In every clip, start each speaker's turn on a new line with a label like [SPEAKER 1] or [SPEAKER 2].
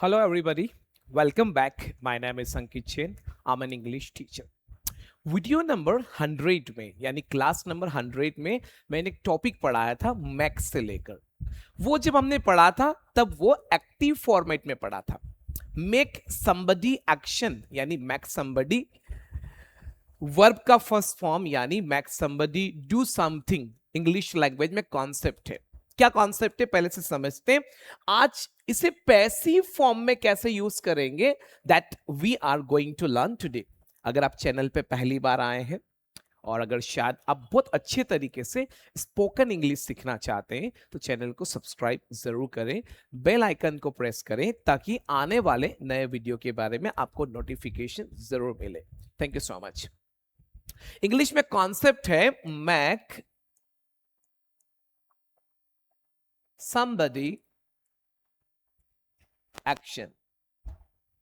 [SPEAKER 1] Hello, everybody. Welcome back. My name is Ankit Jain. I'm an English teacher. Video number 100 में यानी class number 100 में मैंने एक topic पढ़ाया था मैक्स से लेकर। वो जब हमने पढ़ा था तब वो एक्टिव फॉर्मेट में पढ़ा था। मेक समबडी एक्शन यानी मैक समबडी, वर्ब का फर्स्ट फॉर्म यानी make somebody do something English language में कॉन्सेप्ट है। क्या कॉन्सेप्ट है पहले से समझते हैं। आज इसे पैसिव फॉर्म में कैसे यूज करेंगे that we are going to learn today. अगर आप चैनल पे पहली बार आए हैं और अगर शायद आप बहुत अच्छे तरीके से स्पोकन इंग्लिश सीखना चाहते हैं तो चैनल को सब्सक्राइब जरूर करें, बेल आइकन को प्रेस करें ताकि आने वाले नए वीडियो के बारे में आपको नोटिफिकेशन जरूर मिले। Thank you so much. English में कॉन्सेप्ट है मैक somebody एक्शन,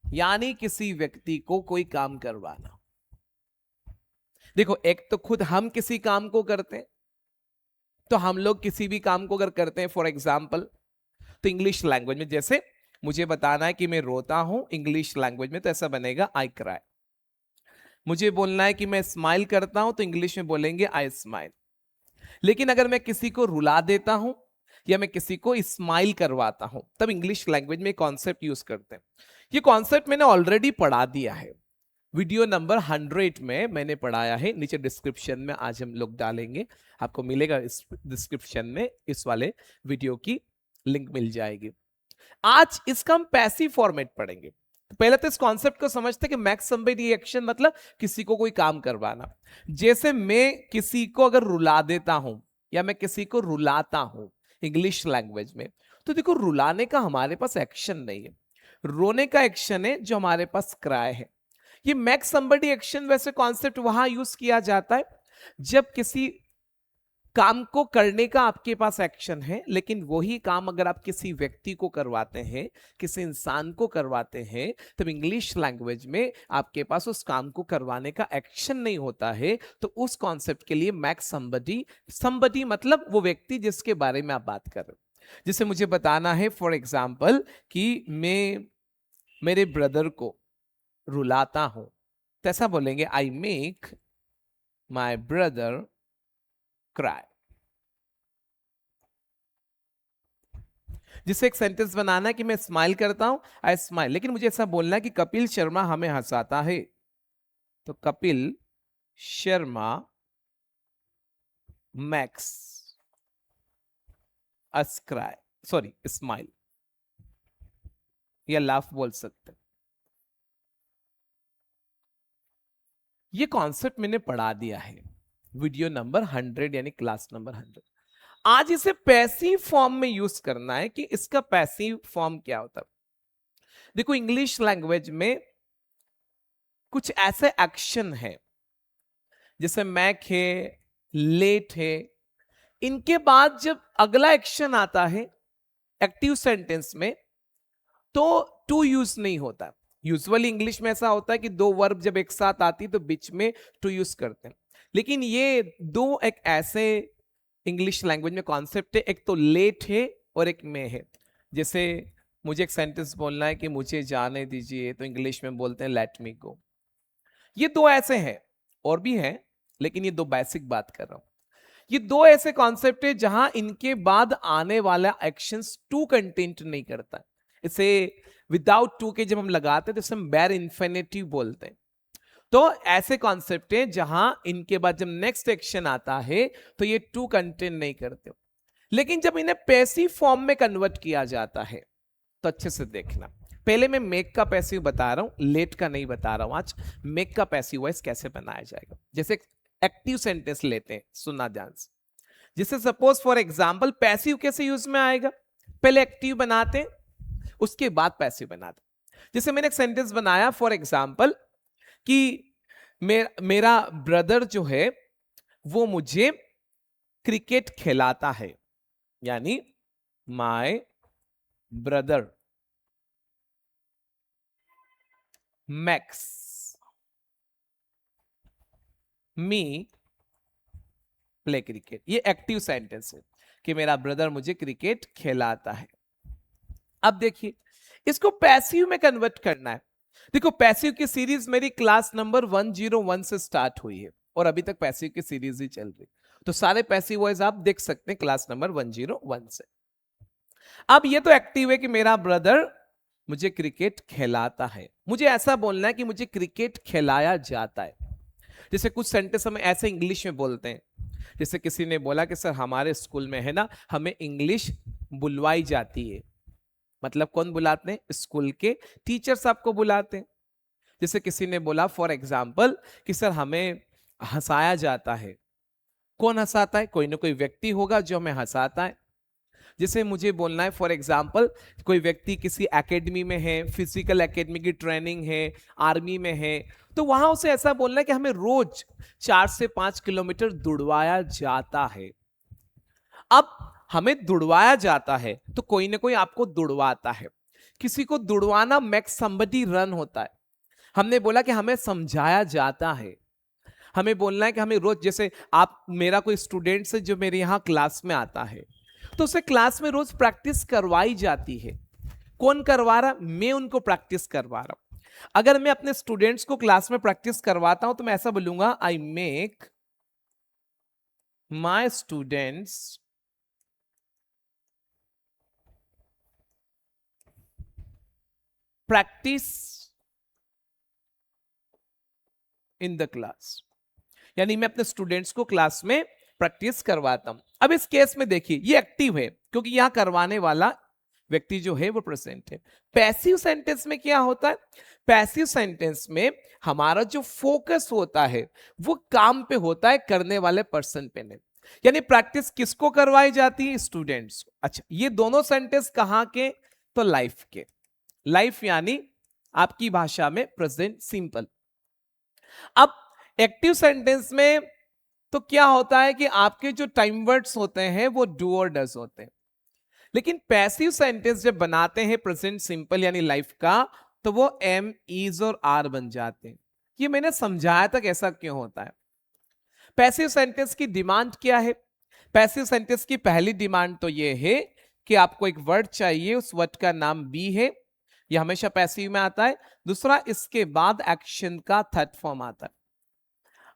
[SPEAKER 1] यानी किसी व्यक्ति को कोई काम करवाना। देखो, एक तो खुद हम किसी काम को करते हैं, तो हम लोग किसी भी काम को अगर करते हैं फॉर एग्जाम्पल तो इंग्लिश लैंग्वेज में जैसे मुझे बताना है कि मैं रोता हूं, इंग्लिश लैंग्वेज में तो ऐसा बनेगा आई क्राई। मुझे बोलना है कि मैं स्माइल करता हूं तो इंग्लिश में बोलेंगे आई स्माइल। लेकिन अगर मैं किसी को रुला देता हूं या मैं किसी को स्माइल करवाता हूं तब इंग्लिश लैंग्वेज में कॉन्सेप्ट यूज करते हैं। ये कॉन्सेप्ट मैंने ऑलरेडी पढ़ा दिया है, वीडियो नंबर 100 में मैंने पढ़ाया है। नीचे डिस्क्रिप्शन में आज हम लोग डालेंगे, आपको मिलेगा इस डिस्क्रिप्शन में इस वाले वीडियो की लिंक मिल जाएगी। आज इसका हम पैसिव फॉर्मेट पढ़ेंगे। तो पहले तो इस कॉन्सेप्ट को समझते हैं कि मैक समबडी एक्शन मतलब किसी को कोई काम करवाना। जैसे मैं किसी को अगर रुला देता हूं या मैं किसी को रुलाता हूं इंग्लिश लैंग्वेज में, तो देखो रुलाने का हमारे पास एक्शन नहीं है, रोने का एक्शन है जो हमारे पास क्राई है। ये मैक समबडी एक्शन वैसे कॉन्सेप्ट वहां यूज किया जाता है जब किसी काम को करने का आपके पास एक्शन है, लेकिन वही काम अगर आप किसी व्यक्ति को करवाते हैं, किसी इंसान को करवाते हैं, तब इंग्लिश लैंग्वेज में आपके पास उस काम को करवाने का एक्शन नहीं होता है। तो उस कॉन्सेप्ट के लिए मैक समबडी, समबडी मतलब वो व्यक्ति जिसके बारे में आप बात कर रहे हो। जिसे मुझे बताना है फॉर एग्जाम्पल कि मैं मेरे ब्रदर को रुलाता हूं तो ऐसा बोलेंगे I make my brother cry. जिसे एक सेंटेंस बनाना है कि मैं स्माइल करता हूं आई स्माइल, लेकिन मुझे ऐसा बोलना है कि कपिल शर्मा हमें हंसाता है तो कपिल शर्मा मैक्स अस क्राई, सॉरी स्माइल या लाफ बोल सकते हैं। ये कॉन्सेप्ट मैंने पढ़ा दिया है वीडियो नंबर 100 यानी क्लास नंबर 100। आज इसे पैसिव फॉर्म में यूज करना है कि इसका पैसिव फॉर्म क्या होता है। देखो इंग्लिश लैंग्वेज में कुछ ऐसे एक्शन है जैसे मैक है, लेट है, इनके बाद जब अगला एक्शन आता है एक्टिव सेंटेंस में तो टू यूज नहीं होता। यूजुअली इंग्लिश में ऐसा होता है कि दो वर्ब जब एक साथ आती तो बीच में टू यूज करते हैं, लेकिन ये दो एक ऐसे इंग्लिश लैंग्वेज में कॉन्सेप्ट है, एक तो लेट है और एक में है। जैसे मुझे एक सेंटेंस बोलना है कि मुझे जाने दीजिए तो इंग्लिश में बोलते हैं लेट मी गो। ये दो ऐसे हैं, और भी हैं, लेकिन ये दो बेसिक बात कर रहा हूं। ये दो ऐसे कॉन्सेप्ट है जहां इनके बाद आने वाला एक्शंस टू कंटेंट नहीं करता। इसे विदाउट टू के जब हम लगाते हैं तो इसे हम बैर इन्फिनिटिव बोलते हैं। तो ऐसे कॉन्सेप्ट है जहां इनके बाद जब नेक्स्ट एक्शन आता है तो ये टू कंटेंट नहीं करते, लेकिन जब इन्हें पैसिव फॉर्म में कन्वर्ट किया जाता है तो अच्छे से देखना। पहले मैं मेक का पैसिव बता रहा हूं, लेट का नहीं बता रहा हूं। आज मेक का पैसिव वॉइस कैसे बनाया जाएगा। जैसे एक्टिव सेंटेंस लेते हैं, सुनना ध्यान से। जैसे सपोज फॉर एग्जाम्पल पैसिव कैसे यूज में आएगा, पहले एक्टिव बनाते उसके बाद पैसिव बनाते। जैसे मैंने एक सेंटेंस बनाया फॉर एग्जाम्पल कि मेरा ब्रदर जो है वो मुझे क्रिकेट खिलाता है, यानी my brother max me play cricket. ये एक्टिव सेंटेंस है कि मेरा ब्रदर मुझे क्रिकेट खिलाता है। अब देखिए इसको पैसिव में कन्वर्ट करना है। देखो पैसिव की सीरीज मेरी क्लास नंबर 101 से स्टार्ट हुई है और अभी तक पैसिव की सीरीज ही चल रही, तो सारे पैसिव वॉइस आप देख सकते हैं क्लास नंबर 101 से। अब ये तो एक्टिव है कि मेरा ब्रदर मुझे क्रिकेट खिलाता है, मुझे ऐसा बोलना है कि मुझे क्रिकेट खिलाया जाता है। जैसे कुछ सेंटेंस हम ऐसे इंग्लिश में बोलते हैं, जैसे किसी ने बोला कि सर हमारे स्कूल में है ना हमें इंग्लिश बुलवाई जाती है, मतलब कौन बुलाते हैं? स्कूल के टीचर्स आपको बुलाते हैं। जैसे किसी ने बोला फॉर एग्जाम्पल कि सर हमें हंसाया जाता है, कौन हंसाता है? कोई ना कोई व्यक्ति होगा जो हमें हंसाता है। जैसे मुझे बोलना है फॉर एग्जाम्पल कोई व्यक्ति किसी एकेडमी में है, फिजिकल एकेडमी की ट्रेनिंग है, आर्मी में है, तो वहां उसे ऐसा बोलना है कि हमें रोज 4 से 5 किलोमीटर दौड़वाया जाता है। अब हमें दौड़वाया जाता है तो कोई ना कोई आपको दौड़वाता है। किसी को दौड़वाना मेक समबडी रन होता है। हमने बोला कि हमें समझाया जाता है। हमें बोलना है कि हमें रोज, जैसे आप मेरा कोई स्टूडेंट से जो मेरे यहाँ क्लास में आता है तो उसे क्लास में रोज प्रैक्टिस करवाई जाती है। कौन करवा रहा? मैं उनको प्रैक्टिस करवा रहा हूं। अगर मैं अपने स्टूडेंट्स को क्लास में प्रैक्टिस करवाता हूं तो मैं ऐसा बोलूंगा I make my students practice in the class, यानी मैं अपने स्टूडेंट्स को क्लास में प्रैक्टिस करवाता हूं। अब इस केस में देखिए ये एक्टिव है क्योंकि यहां करवाने वाला व्यक्ति जो है वो प्रेजेंट है। पैसिव सेंटेंस में क्या होता है? पैसिव सेंटेंस में हमारा जो फोकस होता है वो काम पे होता है, करने वाले पर्सन पे नहीं। यानी प्रैक्टिस किसको करवाई जाती है? स्टूडेंट्स को। अच्छा, ये दोनों सेंटेंस कहां के? तो लाइफ के। लाइफ यानी आपकी भाषा में प्रेजेंट सिंपल। अब एक्टिव सेंटेंस में तो क्या होता है कि आपके जो टाइम वर्ड्स होते हैं वो डू और डज होते हैं, लेकिन पैसिव सेंटेंस जब बनाते हैं प्रेजेंट सिंपल यानी लाइफ का, तो वो एम, इज और आर बन जाते हैं। ये मैंने समझाया था कैसा क्यों होता है। पैसिव सेंटेंस की डिमांड क्या है? पैसिव सेंटेंस की पहली डिमांड तो ये है कि आपको एक वर्ड चाहिए, उस वर्ड का नाम बी है, ये हमेशा पैसिव में आता है। दूसरा, इसके बाद एक्शन का थर्ड फॉर्म आता है।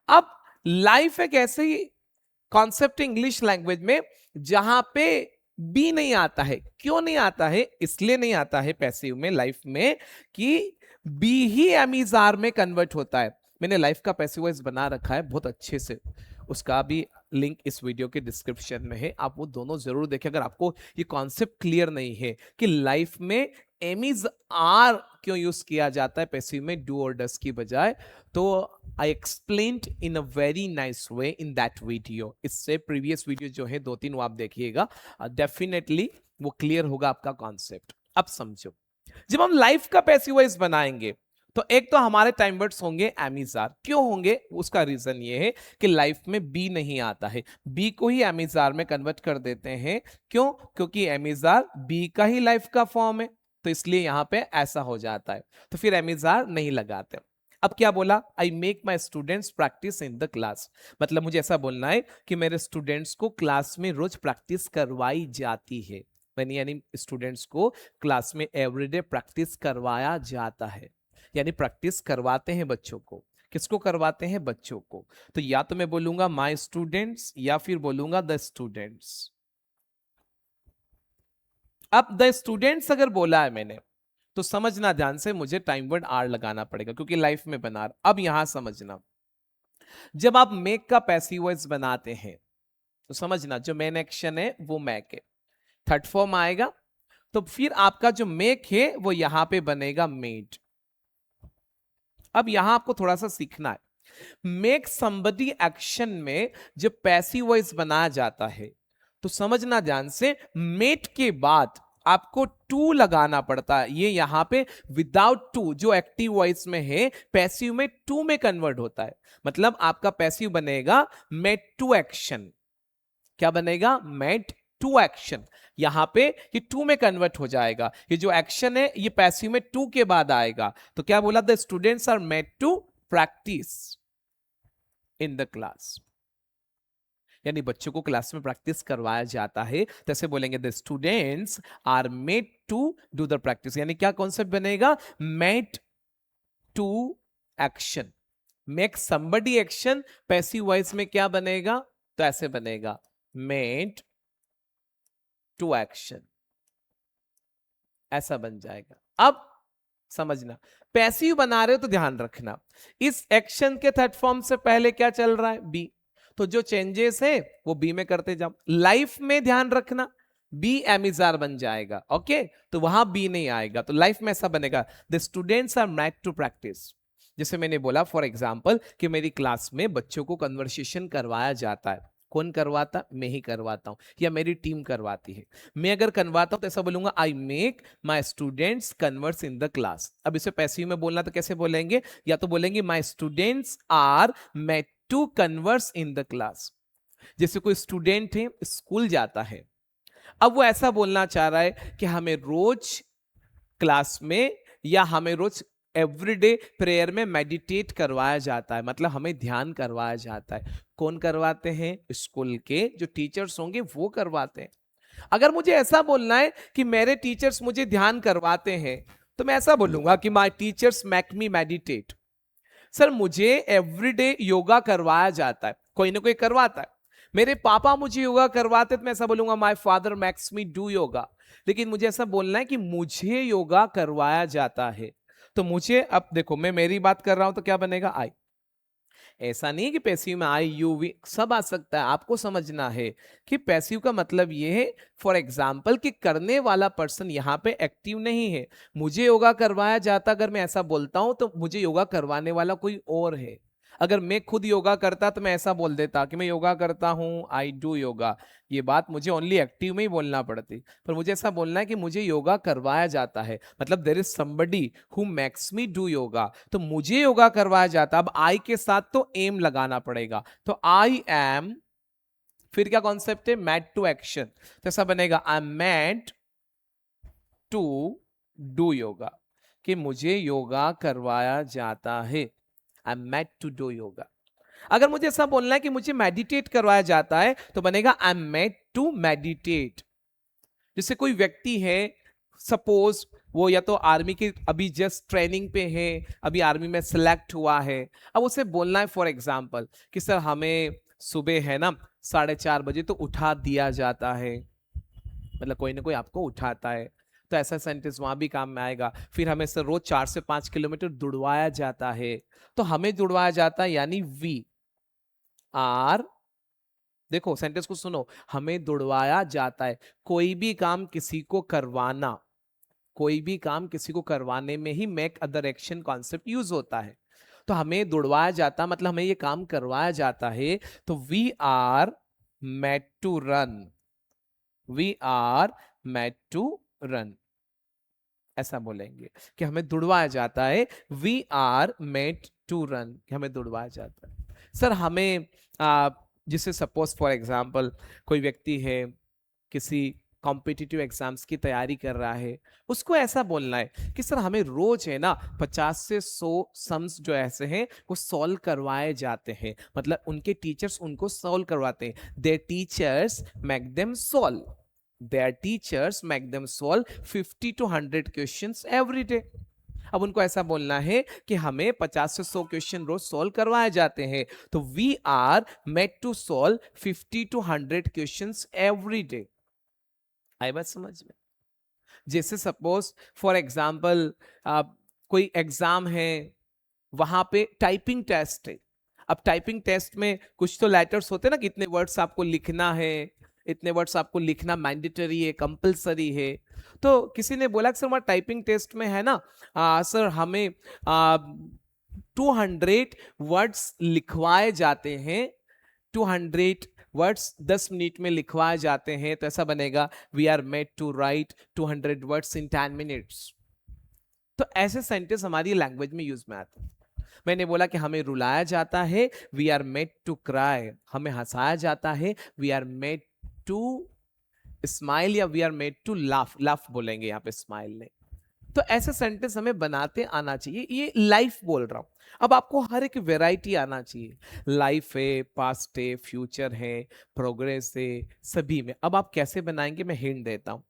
[SPEAKER 1] अब लाइफ एक ऐसी कॉन्सेप्ट इंग्लिश लैंग्वेज में जहां पे बी नहीं आता है। क्यों नहीं आता है? इसलिए नहीं आता है पैसिव में, लाइफ में, कि बी ही एमिजार में कन्वर्ट होता है। मैंने लाइफ का पैसिव वॉइस बना रखा है बहुत अच्छे से, उसका भी लिंक इस वीडियो के डिस्क्रिप्शन में है, आप वो दोनों जरूर देखें अगर आपको ये कॉन्सेप्ट क्लियर नहीं है कि लाइफ में एमिज आर क्यों यूज किया जाता है पैसिव में डू और डस की बजाय। तो I explained in a very nice way in that video. इससे प्रीवियस वीडियो जो है 2-3 वो आप देखिएगा, डेफिनेटली वो क्लियर होगा आपका कॉन्सेप्ट। अब समझो, जब हम लाइफ का पैसिव वॉइस बनाएंगे तो एक तो हमारे टाइम वर्ड्स होंगे एमिजार। क्यों होंगे? उसका रीजन ये है कि लाइफ में बी नहीं आता है, बी को ही एमिजार में कन्वर्ट कर देते हैं। क्यों? क्योंकि एमिजार बी का ही लाइफ का फॉर्म है, तो इसलिए यहां पे ऐसा हो जाता है, तो फिर एमिजार नहीं लगाते। अब क्या बोला? I make my students practice in the class, मतलब मुझे ऐसा बोलना है कि मेरे स्टूडेंट्स को क्लास में रोज प्रैक्टिस करवाई जाती है। यानी स्टूडेंट्स को क्लास में एवरीडे प्रैक्टिस करवाया जाता है, यानी प्रैक्टिस करवाते हैं बच्चों को। किसको करवाते हैं? बच्चों को। तो या तो मैं बोलूंगा माय स्टूडेंट्स या फिर बोलूंगा द स्टूडेंट्स। अब द स्टूडेंट्स अगर बोला है मैंने तो समझना ध्यान से, मुझे टाइम वर्ड आर लगाना पड़ेगा क्योंकि लाइफ में बना रहा। अब यहां समझना, जब आप मेक का पैसिव वॉइस बनाते हैं तो समझना जो मेन एक्शन है वो मैक है, थर्ड फॉर्म आएगा, तो फिर आपका जो मेक है वो यहां पे बनेगा मेड। अब यहां आपको थोड़ा सा सीखना है। मेक समबडी एक्शन में जब पैसिव वॉइस बनाया जाता है तो समझना ध्यान से, मेट के बाद आपको टू लगाना पड़ता है। ये यहां पे विदाउट टू जो एक्टिव वॉइस में है पैसिव में टू में कन्वर्ट होता है। मतलब आपका पैसिव बनेगा मेट टू एक्शन। क्या बनेगा? Made to action. यहां पे ये टू में कन्वर्ट हो जाएगा, ये जो एक्शन है ये पैसिव में टू के बाद आएगा। तो क्या बोला? The students are made to practise in the class. यानी बच्चों को क्लास में प्रैक्टिस करवाया जाता है, तो ऐसे बोलेंगे the students are made to do the practice. यानी क्या कॉन्सेप्ट बनेगा, made to action, make somebody action, passive voice में क्या बनेगा, तो ऐसे बनेगा मेड टू एक्शन, ऐसा बन जाएगा। अब समझना, पैसिव बना रहे हो तो ध्यान रखना, इस एक्शन के थर्ड फॉर्म से पहले क्या चल रहा है, बी, तो जो चेंजेस है वो बी में करते जाओ। लाइफ में ध्यान रखना, बी एमिजार बन जाएगा, ओके, तो वहां बी नहीं आएगा, तो लाइफ में ऐसा बनेगा the students are made to practise. जैसे मैंने बोला फॉर एग्जाम्पल कि मेरी क्लास में बच्चों को कन्वर्सेशन करवाया जाता है, कौन करवाता, मैं ही करवाता हूं या मेरी टीम करवाती है। मैं अगर करवाता हूं तो ऐसा बोलूंगा I make my students converse in the class. अब इसे पैसिव में बोलना तो कैसे बोलेंगे, या तो बोलेंगे my students are made to converse in the class. जैसे कोई स्टूडेंट है, स्कूल जाता है, अब वो ऐसा बोलना चाह रहा है कि हमें रोज क्लास में या हमें रोज एवरीडे प्रेयर में मेडिटेट करवाया जाता है, मतलब हमें ध्यान करवाया जाता है। कौन करवाते हैं, स्कूल के जो टीचर्स होंगे वो करवाते हैं। अगर मुझे ऐसा बोलना है कि मेरे टीचर्स मुझे ध्यान करवाते हैं, तो मैं ऐसा बोलूंगा कि my teachers make me meditate. Sir मुझे एवरीडे योगा करवाया जाता है, कोई ना कोई करवाता है, मेरे पापा मुझे योगा करवाते, तो मैं ऐसा बोलूंगा my father makes me do yoga. लेकिन मुझे ऐसा बोलना है कि मुझे योगा करवाया जाता है, तो मुझे, अब देखो मैं मेरी बात कर रहा हूं तो क्या बनेगा, आई। ऐसा नहीं कि पैसिव में आई यू वी सब आ सकता है, आपको समझना है कि पैसिव का मतलब ये है फॉर एग्जाम्पल कि करने वाला पर्सन यहाँ पे एक्टिव नहीं है। मुझे योगा करवाया जाता, अगर मैं ऐसा बोलता हूं तो मुझे योगा करवाने वाला कोई और है। अगर मैं खुद योगा करता तो मैं ऐसा बोल देता कि मैं योगा करता हूं, आई डू योगा। ये बात मुझे ओनली एक्टिव में ही बोलना पड़ती, पर मुझे ऐसा बोलना है कि मुझे योगा करवाया जाता है, मतलब there is somebody who makes me do yoga, तो मुझे योगा करवाया जाता। अब आई के साथ तो एम लगाना पड़ेगा, तो आई एम, फिर क्या कॉन्सेप्ट है, मेड टू एक्शन, तो ऐसा बनेगा I am made to do yoga, कि मुझे योगा करवाया जाता है, I am made to do yoga. अगर मुझे ऐसा बोलना है कि मुझे मेडिटेट करवाया जाता है, तो बनेगा I am made to meditate. जैसे कोई व्यक्ति है, सपोज वो या तो आर्मी की अभी जस्ट ट्रेनिंग पे है, अभी आर्मी में सिलेक्ट हुआ है, अब उसे बोलना है फॉर एग्जाम्पल कि सर हमें सुबह है ना 4:30 बजे तो उठा दिया जाता है, मतलब कोई ना कोई आपको उठाता है, तो ऐसा सेंटेंस वहां भी काम में आएगा। फिर हमें सर रोज 4 से 5 किलोमीटर दौड़वाया जाता है, तो हमें दौड़वाया जाता है यानी वी आर, देखो सेंटेंस को सुनो, हमें दौड़वाया जाता है, कोई भी काम किसी को करवाना, कोई भी काम किसी को करवाने में ही make other action concept use होता है। तो हमें दौड़वाया जाता मतलब हमें ये काम करवाया जाता है, तो we are made to run, we are made to run, ऐसा बोलेंगे कि हमें दौड़वाया जाता है, we are made to run, कि हमें दौड़वाया जाता है। सर हमें जिसे सपोज फॉर एग्जांपल कोई व्यक्ति है किसी कॉम्पिटिटिव एग्जाम्स की तैयारी कर रहा है, उसको ऐसा बोलना है कि सर हमें रोज है ना 50 से 100 सम्स जो ऐसे हैं वो सॉल्व करवाए जाते हैं, मतलब उनके टीचर्स उनको सॉल्व करवाते हैं, there teachers make them solve, their teachers make them solve 50 to 100 questions every day। अब उनको ऐसा बोलना है कि हमें 50 से 100 क्वेश्चन रोज सॉल्व करवाए जाते हैं, तो we are made to solve 50 to 100 questions every day. आई बात समझ में? जैसे सपोज फॉर एग्जाम्पल कोई एग्जाम है, वहां पे टाइपिंग टेस्ट है, अब टाइपिंग टेस्ट में कुछ तो लेटर्स होते हैं ना, कितने वर्ड्स आपको लिखना है, इतने वर्ड्स आपको लिखना मैंडेटरी है, कंपलसरी है। तो किसी ने बोला कि सर हमारा टाइपिंग टेस्ट में है ना सर हमें 200 वर्ड्स लिखवाए जाते हैं, 200 वर्ड्स 10 मिनट में लिखवाए जाते हैं, तो ऐसा बनेगा we are made to write 200 words in 10 minutes. तो ऐसे सेंटेंस हमारी लैंग्वेज में यूज में आते हैं। मैंने बोला कि हमें रुलाया जाता है, we are made to cry, हमें हंसाया जाता है, we are made to smile, या we are made to laugh, laugh बोलेंगे यहाँ पे स्माइल नहीं। तो ऐसे सेंटेंस हमें बनाते आना चाहिए, ये लाइफ बोल रहा हूं। अब आपको हर एक वैरायटी आना चाहिए, लाइफ है, पास्ट है, फ्यूचर है, प्रोग्रेस है, सभी में। अब आप कैसे बनाएंगे मैं हिंट देता हूं।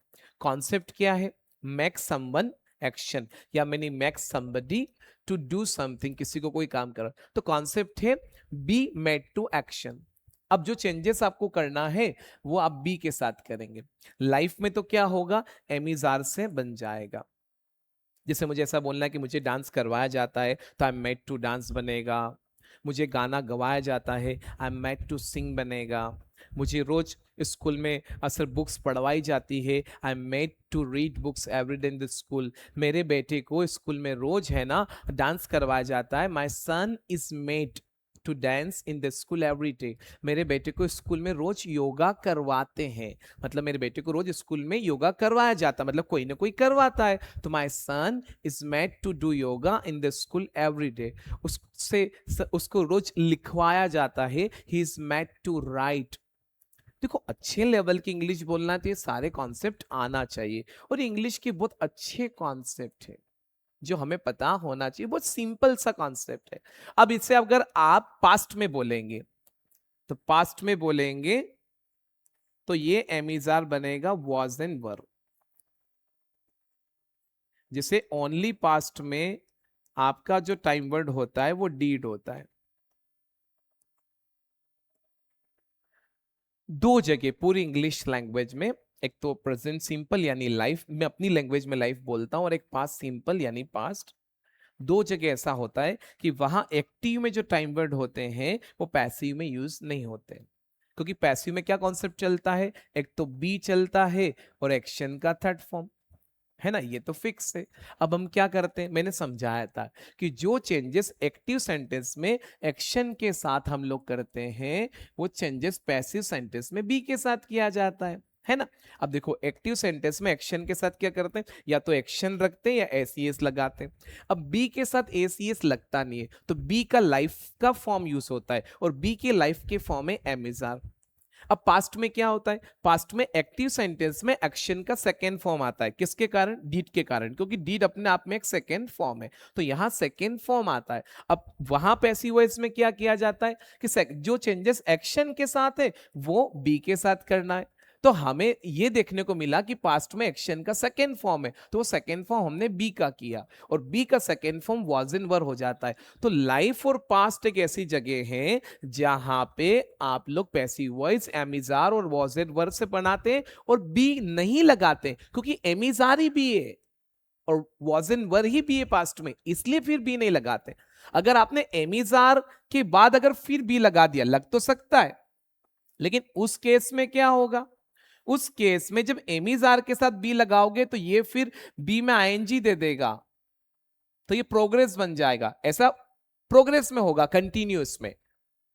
[SPEAKER 1] कॉन्सेप्ट क्या है? मेक समवन एक्शन, या मैंने make somebody to do something, किसी को कोई काम करा, तो कॉन्सेप्ट है बी मेड टू एक्शन। अब जो चेंजेस आपको करना है वो आप बी के साथ करेंगे। लाइफ में तो क्या होगा, एमिजार से बन जाएगा। जैसे मुझे ऐसा बोलना है कि मुझे डांस करवाया जाता है तो I am made to dance बनेगा। मुझे गाना गवाया जाता है, I am made to sing बनेगा। मुझे रोज स्कूल में अक्सर बुक्स पढ़वाई जाती है, I am made to read books every day in the school. मेरे बेटे को स्कूल में रोज है ना डांस करवाया जाता है, my son is made to dance in the school every day. मेरे बेटे को स्कूल में रोज योगा करवाते हैं, मतलब मेरे बेटे को रोज स्कूल में योगा करवाया जाता, मतलब कोई ना कोई करवाता है। तो my son is made to do yoga in the school every day. उससे उसको रोज लिखवाया जाता है, he is made to write. देखो, अच्छे लेवल की इंग्लिश बोलना तो ये सारे कॉन्सेप्ट आना चाहिए, और इंग्लिश के बहुत अच्छे कॉन्सेप्ट है जो हमें पता होना चाहिए, बहुत सिंपल सा कॉन्सेप्ट है। अब इससे अगर आप पास्ट में बोलेंगे, तो पास्ट में बोलेंगे तो ये एमिजार बनेगा वॉज एंड वर। जिसे ओनली पास्ट में आपका जो टाइम वर्ड होता है वो डीड होता है। दो जगह पूरी इंग्लिश लैंग्वेज में, एक तो प्रेजेंट सिंपल यानी लाइफ, मैं अपनी लैंग्वेज में लाइफ बोलता हूं, और एक पास्ट सिंपल यानी पास्ट। दो जगह ऐसा होता है कि वहां एक्टिव में जो टाइम वर्ड होते हैं वो पैसिव में यूज नहीं होते, क्योंकि पैसिव में क्या कॉन्सेप्ट चलता है, एक तो बी चलता है और एक्शन का थर्ड फॉर्म, है ना, ये तो फिक्स है। अब हम क्या करते हैं, मैंने समझाया था कि जो चेंजेस एक्टिव सेंटेंस में एक्शन के साथ हम लोग करते हैं वो चेंजेस पैसिव सेंटेंस में बी के साथ किया जाता है ना। अब देखो, एक्टिव सेंटेंस में एक्शन के साथ क्या करते हैं, या तो एक्शन रखते हैं या एसीएस लगाते हैं। अब बी के साथ एसीएस लगता नहीं है, तो बी का लाइफ का फॉर्म यूज होता है, और बी के लाइफ के फॉर्म है एमिजार। अब पास्ट में क्या होता है, पास्ट में एक्टिव सेंटेंस में एक्शन का सेकेंड फॉर्म आता है, किसके कारण, डीड के कारण, क्योंकि डीड अपने आप में एक सेकेंड फॉर्म है, तो यहां सेकेंड फॉर्म आता है। अब वहां पैसिव वॉइस में क्या किया जाता है कि जो चेंजेस एक्शन के साथ है वो बी के साथ करना है। तो हमें ये देखने को मिला कि पास्ट में एक्शन का सेकेंड फॉर्म है, तो वो सेकेंड फॉर्म हमने बी का किया, और बी का सेकेंड फॉर्म वाज इन वर हो जाता है। तो लाइफ और पास्ट एक ऐसी जगह है जहां पे आप लोग पैसिव वॉइस एमिजार और वाज इन वर से बनाते हैं और बी नहीं लगाते, क्योंकि एमिजार ही बी है और वाज इन वर ही बी है पास्ट में, इसलिए फिर बी नहीं लगाते। अगर आपने एमिजार के बाद अगर फिर बी लगा दिया, लग तो सकता है, लेकिन उस केस में क्या होगा, उस केस में जब एमिजार के साथ बी लगाओगे तो ये फिर बी में आईएनजी दे देगा, तो ये प्रोग्रेस बन जाएगा। ऐसा प्रोग्रेस में होगा, कंटिन्यूअस में,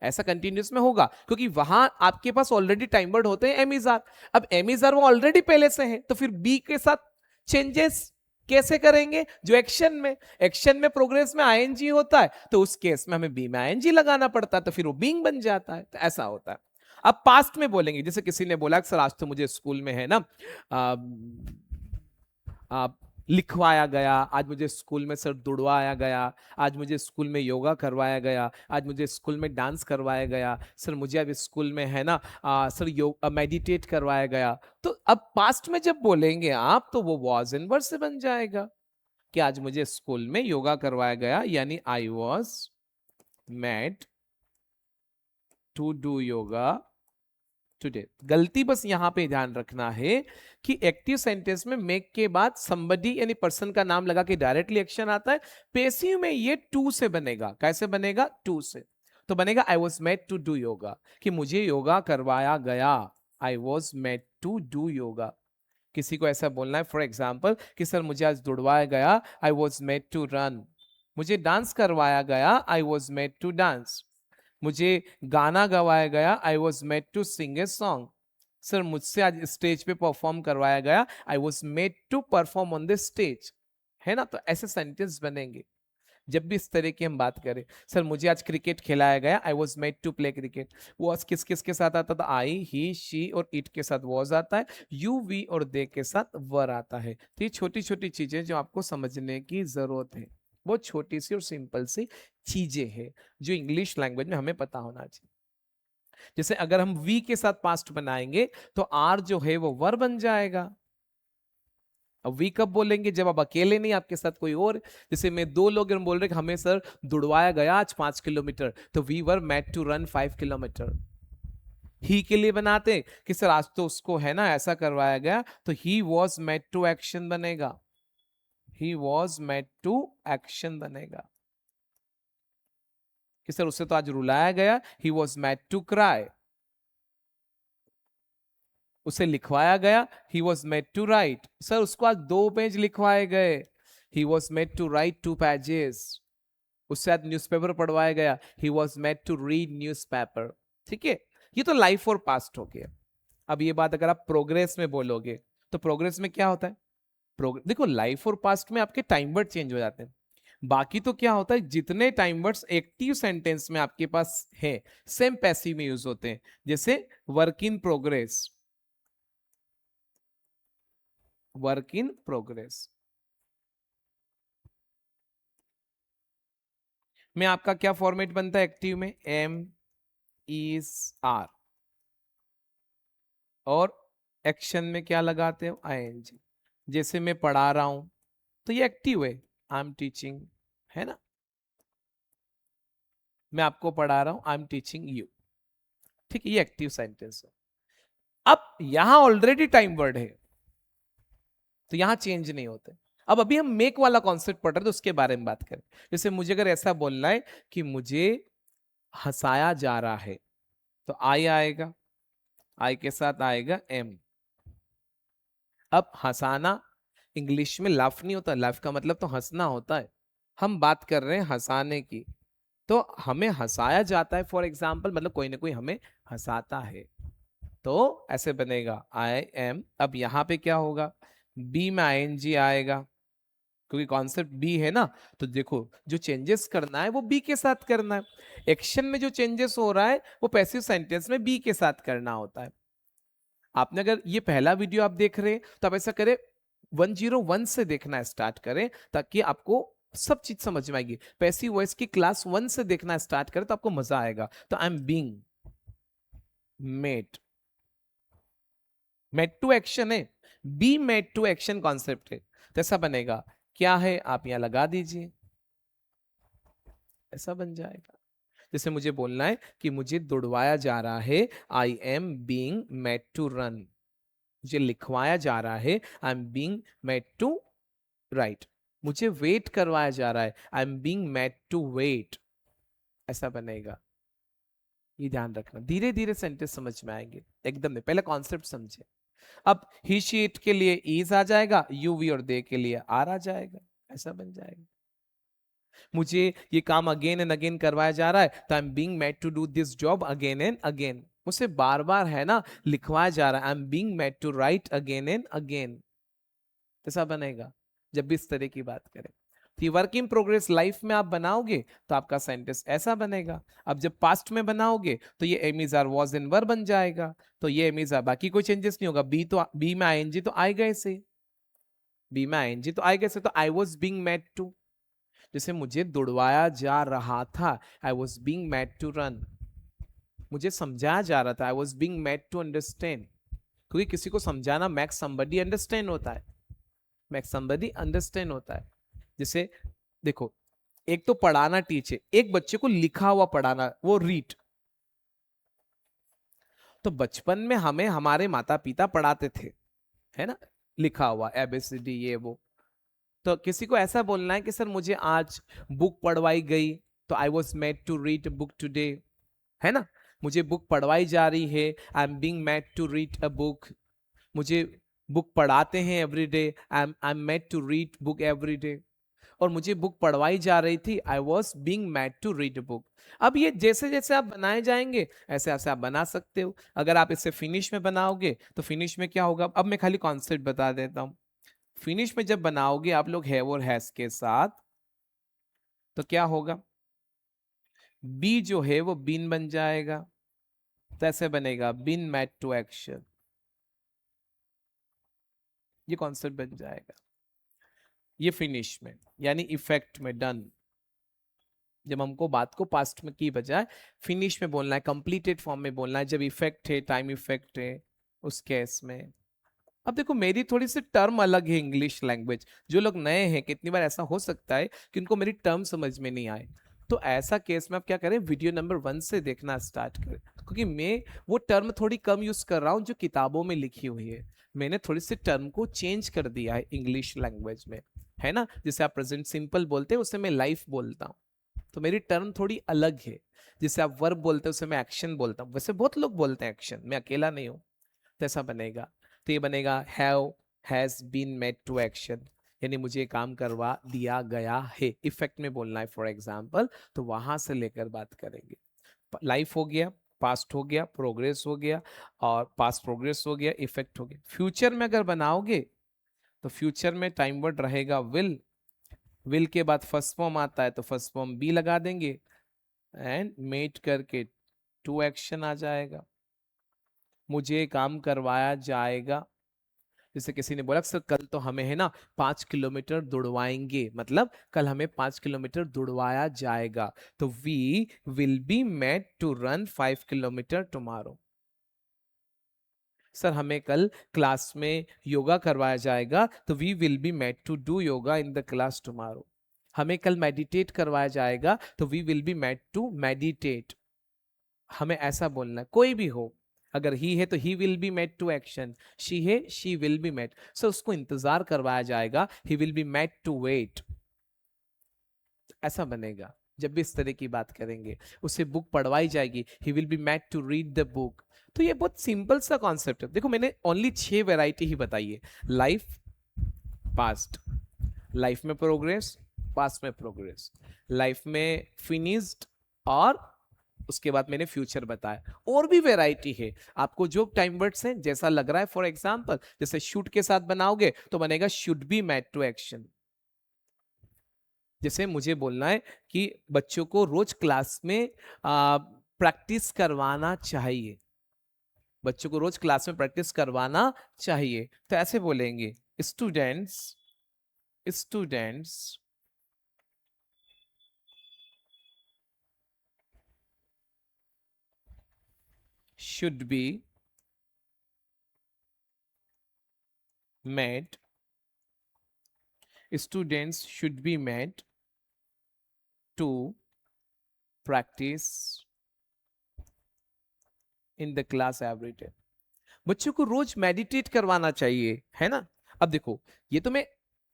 [SPEAKER 1] ऐसा कंटिन्यूअस में होगा, क्योंकि वहां आपके पास ऑलरेडी टाइम वर्ड होते हैं एमिजार। अब एमिजार वो ऑलरेडी पहले से है, तो फिर बी के साथ चेंजेस कैसे करेंगे, जो एक्शन में, एक्शन में प्रोग्रेस में आईएनजी होता है, तो उस केस में हमें बी में आईएनजी लगाना पड़ता है, तो फिर वो बीइंग बन जाता है, तो ऐसा होता है। अब पास्ट में बोलेंगे, जैसे किसी ने बोला सर आज तो मुझे स्कूल में है ना आ, आ, लिखवाया गया, आज मुझे स्कूल में सर दौड़वाया गया, आज मुझे स्कूल में योगा करवाया गया, आज मुझे स्कूल में डांस करवाया गया, सर मुझे अब स्कूल में है ना सर योग मेडिटेट करवाया गया। तो अब पास्ट में जब बोलेंगे आप तो वो वॉज एंड वर से बन जाएगा कि आज मुझे स्कूल में योगा करवाया गया, यानी I was made to do yoga today. गलती बस यहां पे ध्यान रखना है कि एक्टिव सेंटेंस में मेक के बाद somebody यानी पर्सन का नाम लगा के डायरेक्टली एक्शन आता है। पेसिव में ये टू से बनेगा, कैसे बनेगा, टू से, तो बनेगा I was made to do yoga, कि मुझे योगा करवाया गया, I was made to do yoga. किसी को ऐसा बोलना है फॉर एग्जाम्पल कि सर मुझे आज दौड़वाया गया, I was made to run. मुझे डांस करवाया गया, I was made to dance. मुझे गाना गवाया गया, I was made to sing a song. Sir मुझसे आज स्टेज पे परफॉर्म करवाया गया, I was made to perform on the stage, है ना। तो ऐसे सेंटेंस बनेंगे जब भी इस तरह की हम बात करें, सर मुझे आज क्रिकेट खिलाया गया, I was made to play cricket, वो आज किस किस के साथ आता था, आई, ही, शी और इट के साथ वॉज आता है, यू, वी और दे के साथ वर आता है। तो ये छोटी छोटी चीजें जो आपको समझने की जरूरत है, बहुत छोटी सी और सिंपल सी चीजें हैं जो इंग्लिश लैंग्वेज में हमें पता होना चाहिए। जैसे अगर हम वी के साथ पास्ट बनाएंगे तो आर जो है वो वर बन जाएगा। अब वी कब बोलेंगे, जब आप अकेले नहीं, आपके साथ कोई और, जैसे मैं दो लोग हम बोल रहे कि हमें सर दौड़वाया गया आज 5 किलोमीटर, तो we were made to run 5 kilometre. ही के लिए बनाते कि सर आज तो उसको है ना ऐसा करवाया गया, तो he was made to action बनेगा, he was made to action बनेगा। कि सर उससे तो आज रुलाया गया, he was made to cry. उसे लिखवाया गया, he was made to write, sir उसको आज 2 पेज लिखवाए गए, he was made to write 2 pages. उससे आज न्यूज़पेपर पढ़वाया गया, he was made to read newspaper. ठीक है, ये तो लाइफ और पास्ट हो गया। अब ये बात अगर आप प्रोग्रेस में बोलोगे तो प्रोग्रेस में क्या होता है, देखो लाइफ और पास्ट में आपके टाइम वर्ड चेंज हो जाते हैं। बाकी तो क्या होता है, जितने टाइम वर्ड्स एक्टिव सेंटेंस में आपके पास है सेम पैसिव में यूज होते हैं। जैसे work in progress, work in progress में आपका क्या फॉर्मेट बनता है एक्टिव में, एम, इज, आर, और एक्शन में क्या लगाते हो, आईएनजी। जैसे मैं पढ़ा रहा हूं तो ये एक्टिव है, आई एम टीचिंग, है ना, मैं आपको पढ़ा रहा हूं, आई एम टीचिंग यू। ठीक है, ये एक्टिव सेंटेंस है। अब यहां ऑलरेडी टाइम वर्ड है तो यहां चेंज नहीं होते। अब अभी हम मेक वाला कॉन्सेप्ट पढ़ रहे हैं तो उसके बारे में बात करें। जैसे मुझे अगर ऐसा बोलना है कि मुझे हंसाया जा रहा है, तो आई आएगा, आई के साथ आएगा एम। अब हंसाना इंग्लिश में लाफ नहीं होता, लाफ का मतलब तो हंसना होता है। हम बात कर रहे हैं हंसाने की, तो हमें हंसाया जाता है फॉर एग्जाम्पल, मतलब कोई ना कोई हमें हंसाता है, तो ऐसे बनेगा आई एम। अब यहां पे क्या होगा, बी में आईएनजी आएगा, क्योंकि कॉन्सेप्ट बी है ना। तो देखो जो चेंजेस करना है वो बी के साथ करना है, एक्शन में जो चेंजेस हो रहा है वो पैसिव सेंटेंस में बी के साथ करना होता है। आपने अगर ये पहला वीडियो आप देख रहे हैं तो आप ऐसा करें 101 से देखना स्टार्ट करें, ताकि आपको सब चीज समझ में आएगी। पैसिव वॉइस की क्लास 1 से देखना स्टार्ट करें तो आपको मजा आएगा। तो I am being made, made to action है, be made to action concept है, तो ऐसा बनेगा। क्या है आप यहां लगा दीजिए, ऐसा बन जाएगा। जैसे मुझे बोलना है कि मुझे दौड़वाया जा रहा है, I am being made to run. मुझे लिखवाया जा रहा है, I am being made to write. मुझे वेट करवाया जा रहा है, I am being made to wait. ऐसा बनेगा। ये ध्यान रखना, धीरे धीरे सेंटेंस समझ में आएंगे, एकदम नहीं, पहले कॉन्सेप्ट समझे। अब ही शी इट के लिए इज आ जाएगा, यू वी और दे के लिए आर आ जाएगा, ऐसा बन जाएगा। मुझे ये काम अगेन एंड अगेन करवाया जा रहा है, तो I am being made to do this job again and again. मुझसे बार बार है ना लिखवाया जा रहा है, I am being made to write again and again. ऐसा बनेगा जब भी इस तरह की बात करें। तो ये वर्क इन प्रोग्रेस लाइफ में आप बनाओगे तो आपका सेंटेंस ऐसा बनेगा। अब जब पास्ट में बनाओगे तो ये एम इज आर वॉज इन वर बन जाएगा। तो ये एम इज आर, बाकी कोई चेंजेस नहीं होगा। बी तो बी में आईएनजी तो आएगा ऐसे, बी में आईएनजी तो आएगा ऐसे। तो I was being made to, जैसे मुझे दौड़वाया जा रहा था, I was being made to run. मुझे समझाया जा रहा था, I was being made to understand. क्योंकि किसी को समझाना मैक समबडी अंडरस्टैंड होता है, मैक समबडी अंडरस्टैंड होता है। जैसे देखो, एक तो पढ़ाना टीच है, एक बच्चे को लिखा हुआ पढ़ाना वो रीड। तो बचपन में हमें हमारे माता पिता पढ़ाते थे, है ना, लिखा हुआ एबीसीडी ये वो। तो किसी को ऐसा बोलना है कि सर मुझे आज बुक पढ़वाई गई, तो I was made to read book today, है ना। मुझे बुक पढ़वाई जा रही है, I am being made to read a book. मुझे बुक पढ़ाते हैं every day, I am made to read book every day. और मुझे बुक पढ़वाई जा रही थी, I was being made to read a book. अब ये जैसे जैसे आप बनाए जाएंगे ऐसे ऐसे आप बना सकते हो। अगर आप इसे फिनिश में बनाओगे तो फिनिश में क्या होगा, अब मैं खाली कॉन्सेप्ट बता देता हूँ। फिनिश में जब बनाओगे आप लोग हैव और हैज के साथ, तो क्या होगा, बी जो है वो बीन बन जाएगा, तो ऐसे बनेगा बीन मेट टू एक्शन, ये कॉन्सेप्ट बन जाएगा। ये फिनिश में यानी इफेक्ट में, डन। जब हमको बात को पास्ट में की बजाय फिनिश में बोलना है, कंप्लीटेड फॉर्म में बोलना है, जब इफेक्ट है, टाइम इफेक्ट है, उस केस में। अब देखो मेरी थोड़ी सी टर्म अलग है इंग्लिश लैंग्वेज, जो लोग नए हैं, कितनी बार ऐसा हो सकता है कि उनको मेरी टर्म समझ में नहीं आए, तो ऐसा केस में आप क्या करें, वीडियो नंबर 1 से देखना स्टार्ट करें, क्योंकि मैं वो टर्म थोड़ी कम यूज कर रहा हूं जो किताबों में लिखी हुई है। मैंने थोड़ी सी टर्म को चेंज कर दिया है इंग्लिश लैंग्वेज में, है ना। जैसे आप प्रेजेंट सिंपल बोलते हैं, उससे मैं लाइफ बोलता हूँ, तो मेरी टर्म थोड़ी अलग है। जैसे आप वर्ब बोलते हैं, उससे मैं एक्शन बोलता हूँ, वैसे बहुत लोग बोलते हैं एक्शन, मैं अकेला नहीं हूँ। तो ऐसा बनेगा, तो ये बनेगा have has been made to action, यानी मुझे काम करवा दिया गया है, इफेक्ट में बोलना है फॉर एग्जाम्पल, तो वहां से लेकर बात करेंगे। लाइफ हो गया, पास्ट हो गया, प्रोग्रेस हो गया, और पास्ट प्रोग्रेस हो गया, इफेक्ट हो गया। फ्यूचर में अगर बनाओगे तो फ्यूचर में टाइम वर्ड रहेगा विल के बाद फर्स्ट फॉर्म आता है तो फर्स्ट फॉर्म बी लगा देंगे, एंड मेट करके टू एक्शन आ जाएगा, मुझे काम करवाया जाएगा। जैसे किसी ने बोला सर कल तो हमें है ना 5 किलोमीटर दौड़वाएंगे, मतलब कल हमें 5 किलोमीटर दौड़वाया जाएगा, तो we will be made to run 5 kilometre tomorrow. Sir हमें कल क्लास में योगा करवाया जाएगा, तो we will be made to do yoga in the class tomorrow. हमें कल मेडिटेट करवाया जाएगा, तो we will be made to meditate. हमें ऐसा बोलना है, कोई भी हो, अगर ही है तो he will be made to action, she है she will be made, so उसको इंतजार करवाया जाएगा, he will be made to wait. ऐसा बनेगा जब भी इस तरह की बात करेंगे। उसे बुक पढ़वाई जाएगी, he will be made to read the book. तो ये बहुत सिंपल सा कॉन्सेप्ट है। देखो मैंने ओनली 6 वैरायटी ही बताई है, लाइफ, पास्ट, लाइफ में प्रोग्रेस, पास्ट में प्रोग्रेस, लाइफ में फिनिश्ड, और उसके बाद मैंने फ्यूचर बताया। और भी वैरायटी है, आपको जो टाइम वर्ड्स हैं जैसा लग रहा है, फॉर एग्जांपल जैसे शुड के साथ बनाओगे तो बनेगा should be made to action. जैसे मुझे बोलना है कि बच्चों को रोज क्लास में प्रैक्टिस करवाना चाहिए, बच्चों को रोज क्लास में प्रैक्टिस करवाना चाहिए, तो ऐसे बोलेंगे students students should be made students should be made to practice in the class every day। बच्चों को रोज मेडिटेट करवाना चाहिए, है ना। अब देखो ये तो मैं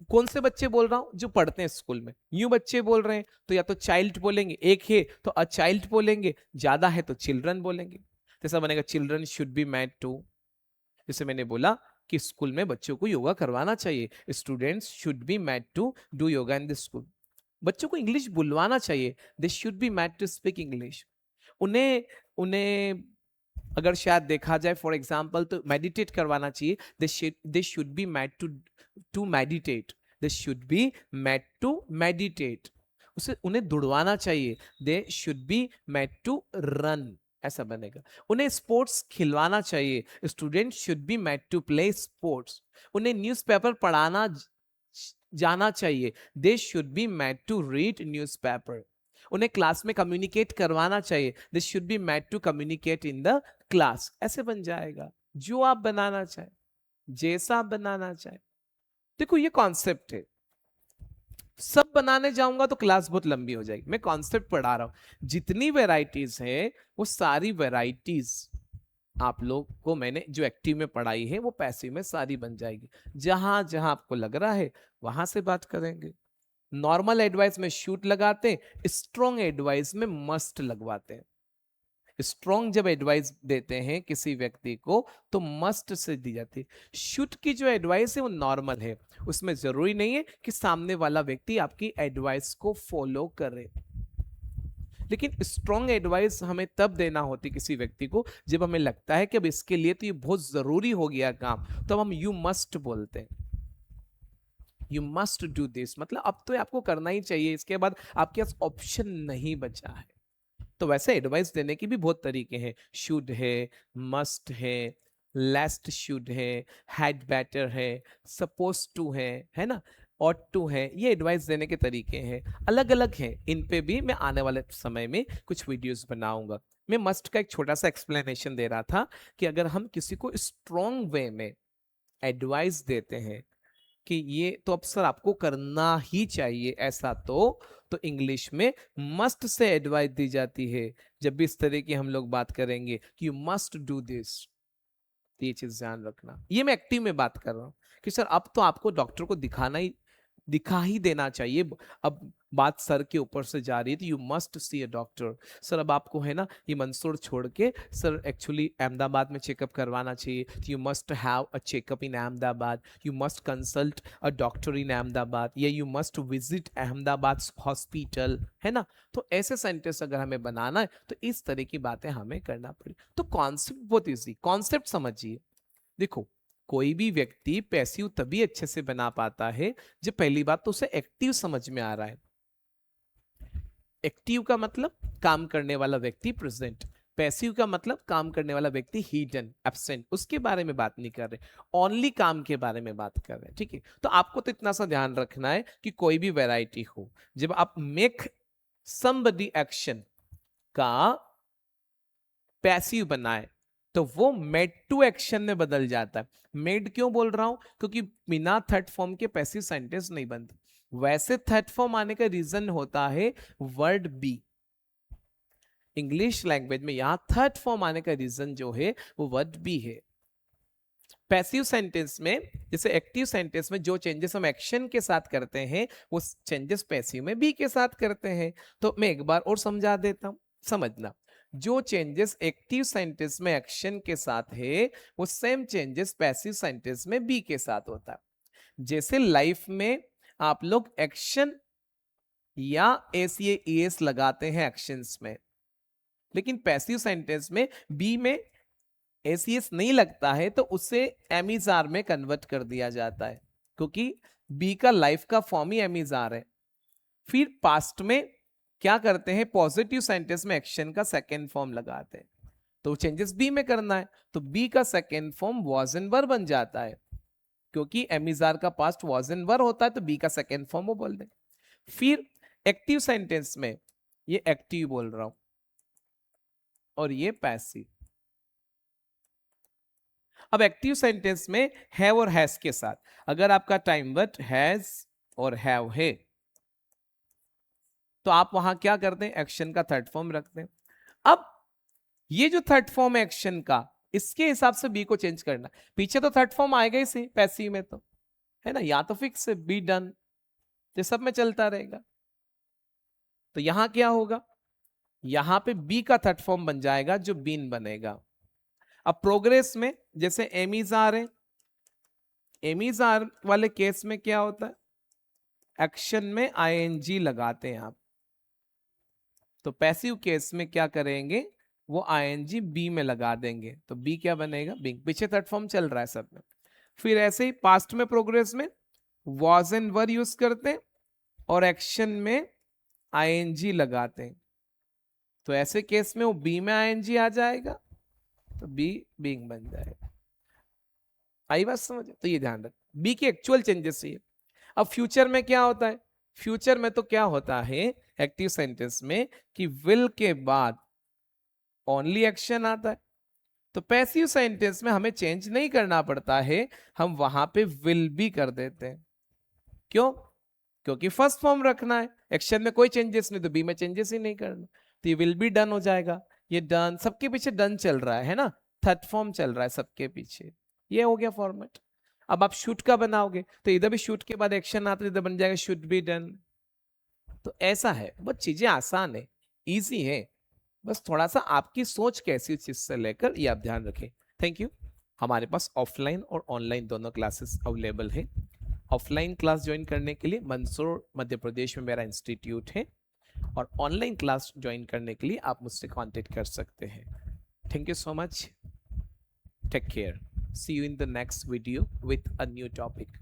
[SPEAKER 1] कौन से बच्चे बोल रहा हूं, जो पढ़ते हैं स्कूल में, यूं बच्चे बोल रहे हैं तो या तो चाइल्ड बोलेंगे, एक है तो अ चाइल्ड बोलेंगे, ज्यादा है तो चिल्ड्रन बोलेंगे। जैसा बनेगा children should be made to, जैसे मैंने बोला कि स्कूल में बच्चों को योगा करवाना चाहिए, students should be made to do yoga in the school. बच्चों को इंग्लिश बुलवाना चाहिए, they should be made to speak English. उन्हें उन्हें अगर शायद देखा जाए फॉर एग्जाम्पल तो मेडिटेट करवाना चाहिए, they should be made to meditate, they should be made to meditate. उसे उन्हें दौड़वाना चाहिए, they should be made to run, ऐसा बनेगा। उन्हें स्पोर्ट्स खिलवाना चाहिए, student should be made to play sports. उन्हें न्यूज़पेपर पढ़ाना जाना चाहिए, they should be made to read newspaper. उन्हें क्लास में कम्युनिकेट करवाना चाहिए, they should be made to communicate in the class. ऐसे बन जाएगा, जो आप बनाना चाहे, जैसा आप बनाना चाहे। देखो ये कॉन्सेप्ट है, सब बनाने जाऊंगा तो क्लास बहुत लंबी हो जाएगी, मैं कॉन्सेप्ट पढ़ा रहा हूं। जितनी वेराइटीज है वो सारी वेराइटीज आप लोग को मैंने जो एक्टिव में पढ़ाई है वो पैसिव में सारी बन जाएगी। जहां जहां आपको लग रहा है वहां से बात करेंगे। नॉर्मल एडवाइस में शूट लगाते हैं, स्ट्रॉन्ग एडवाइस में मस्ट लगवाते हैं। स्ट्रॉन्ग जब एडवाइस देते हैं किसी व्यक्ति को तो मस्ट से दी जाती है। शुड की जो एडवाइस है वो नॉर्मल है, उसमें जरूरी नहीं है कि सामने वाला व्यक्ति आपकी एडवाइस को फॉलो करे। लेकिन स्ट्रॉन्ग एडवाइस हमें तब देना होती किसी व्यक्ति को जब हमें लगता है कि अब इसके लिए तो ये बहुत जरूरी हो गया काम, तब हम यू मस्ट बोलते हैं। यू मस्ट डू दिस, मतलब अब तो आपको करना ही चाहिए, इसके बाद आपके पास ऑप्शन नहीं बचा है। तो वैसे एडवाइस देने की भी बहुत तरीके हैं, शुड है, मस्ट है, लेस्ट शुड है, हैड बेटर है, सपोज टू है ना, ऑट टू है, ये एडवाइस देने के तरीके हैं, अलग अलग हैं। इन पे भी मैं आने वाले समय में कुछ वीडियोस बनाऊंगा। मैं मस्ट का एक छोटा सा एक्सप्लेनेशन दे रहा था कि अगर हम किसी को स्ट्रॉन्ग वे में एडवाइस देते हैं कि ये तो अब सर आपको करना ही चाहिए ऐसा, तो इंग्लिश में मस्ट से एडवाइस दी जाती है। जब भी इस तरह की हम लोग बात करेंगे कि यू मस्ट डू दिस, ये चीज ध्यान रखना। ये मैं एक्टिव में बात कर रहा हूँ कि सर अब तो आपको डॉक्टर को दिखा ही देना चाहिए। अब बात सर के ऊपर से जा रही है तो you must see a doctor. Sir अब आपको है ना ये मंसूर छोड़ के सर एक्चुअली अहमदाबाद में चेकअप करवाना चाहिए, तो you must have a checkup in Ahmedabad, you must consult a doctor in Ahmedabad, या you must visit Ahmedabad hospital, है ना। तो ऐसे सेंटेंस अगर हमें बनाना है तो इस तरह की बातें हमें करना पड़े। तो कॉन्सेप्ट बहुत ईजी, कॉन्सेप्ट समझिए। देखो, कोई भी व्यक्ति पैसिव तभी अच्छे से बना पाता है जब पहली बात तो उसे एक्टिव समझ में आ रहा है। एक्टिव का मतलब काम करने वाला व्यक्ति प्रेजेंट, पैसिव का मतलब काम करने वाला व्यक्ति हिडन एब्सेंट, उसके बारे में बात नहीं कर रहे, ओनली काम के बारे में बात कर रहे हैं। ठीक है, तो आपको तो इतना सा ध्यान रखना है कि कोई भी वैरायटी हो, जब आप मेक समबडी एक्शन का पैसिव बनाए तो वो मेड टू एक्शन में बदल जाता है। मेड क्यों बोल रहा हूं, क्योंकि बिना थर्ड फॉर्म के पैसिव सेंटेंस नहीं बनते। वैसे थर्ड फॉर्म आने का रीजन होता है वर्ड बी। इंग्लिश लैंग्वेज में यहां थर्ड फॉर्म आने का रीजन जो है वो वर्ड बी है। पैसिव सेंटेंस में, जैसे एक्टिव सेंटेंस में जो चेंजेस हम एक्शन के साथ करते हैं वो चेंजेस पैसिव में बी के साथ करते हैं। तो मैं एक बार और समझा देता हूं, समझना। जो चेंजेस एक्टिव सेंटेंस में एक्शन के साथ है वो सेम चेंजेस पैसिव सेंटेंस में बी के साथ होता है। जैसे लाइफ में आप लोग एक्शन या एस ये एस लगाते हैं एक्शंस में, लेकिन पैसिव सेंटेंस में बी में एसीएस नहीं लगता है तो उसे एमिजार में कन्वर्ट कर दिया जाता है, क्योंकि बी का लाइफ का फॉर्म ही एमिजार है। फिर पास्ट में क्या करते हैं, पॉजिटिव सेंटेंस में एक्शन का सेकेंड फॉर्म लगाते हैं, तो चेंजेस बी में करना है तो बी का सेकेंड फॉर्म वॉज एंड वर बन जाता है, क्योंकि एमिजार का पास्ट वॉज एंड वर होता है तो बी का सेकेंड फॉर्म वो बोल दे। फिर एक्टिव सेंटेंस में ये एक्टिव बोल रहा हूं और ये पैसिव। अब एक्टिव सेंटेंस में हैव और हैज के साथ, अगर आपका टाइम वर्ब हैज और हैव है तो आप वहां क्या करते हैं, एक्शन का थर्ड फॉर्म रखते हैं। अब ये जो थर्ड फॉर्म है एक्शन का, इसके हिसाब से बी को चेंज करना। पीछे तो थर्ड फॉर्म आएगा ही सही पैसिव में, तो है ना, या तो फिक्स है बी डन, ये सब में चलता रहेगा। तो यहां क्या होगा, यहां पे बी का थर्ड फॉर्म बन जाएगा जो बीन बनेगा। अब प्रोग्रेस में जैसे एमिजार है, एमिजार वाले केस में क्या होता है, एक्शन में आईएनजी लगाते हैं आप, तो पैसिव केस में क्या करेंगे, वो आईएनजी बी में लगा देंगे, तो बी क्या बनेगा, बिंग। पीछे थर्ड फॉर्म चल रहा है सब में। फिर ऐसे ही पास्ट में प्रोग्रेस में वॉज एंड वर यूज करते हैं और एक्शन में आईएनजी लगाते हैं, तो ऐसे केस में वो बी में आईएनजी आ जाएगा तो बी बिंग बन जाएगा। आई बात समझ, तो ये ध्यान रख, बी के एक्चुअल चेंजेस है। अब फ्यूचर में क्या होता है, फ्यूचर में तो क्या होता है एक्टिव सेंटेंस में कि विल के बाद ओनली एक्शन आता है, तो पैसिव सेंटेंस में हमें चेंज नहीं करना पड़ता है, हम वहां पे विल भी कर देते हैं। क्यों, क्योंकि फर्स्ट फॉर्म रखना है, एक्शन में कोई चेंजेस नहीं तो बी में चेंजेस ही नहीं करना, तो ये विल भी डन हो जाएगा। ये डन, सबके पीछे डन चल रहा है ना, थर्ड फॉर्म चल रहा है सबके पीछे, ये हो गया फॉर्मेट। अब आप शूट का बनाओगे तो इधर भी शूट के बाद एक्शन आता है, इधर बन जाएगा शुड बी डन। तो ऐसा है, बहुत चीजें आसान है, इजी है, बस थोड़ा सा आपकी सोच कैसी उस चीज से लेकर ये आप ध्यान रखें। Thank you. हमारे पास ऑफलाइन और ऑनलाइन दोनों क्लासेस अवेलेबल है। ऑफलाइन क्लास ज्वाइन करने के लिए मंदसौर मध्य प्रदेश में मेरा इंस्टीट्यूट है, और ऑनलाइन क्लास ज्वाइन करने के लिए आप मुझसे कांटेक्ट कर सकते हैं। Thank you so much, take care, see you in the next video with a new topic.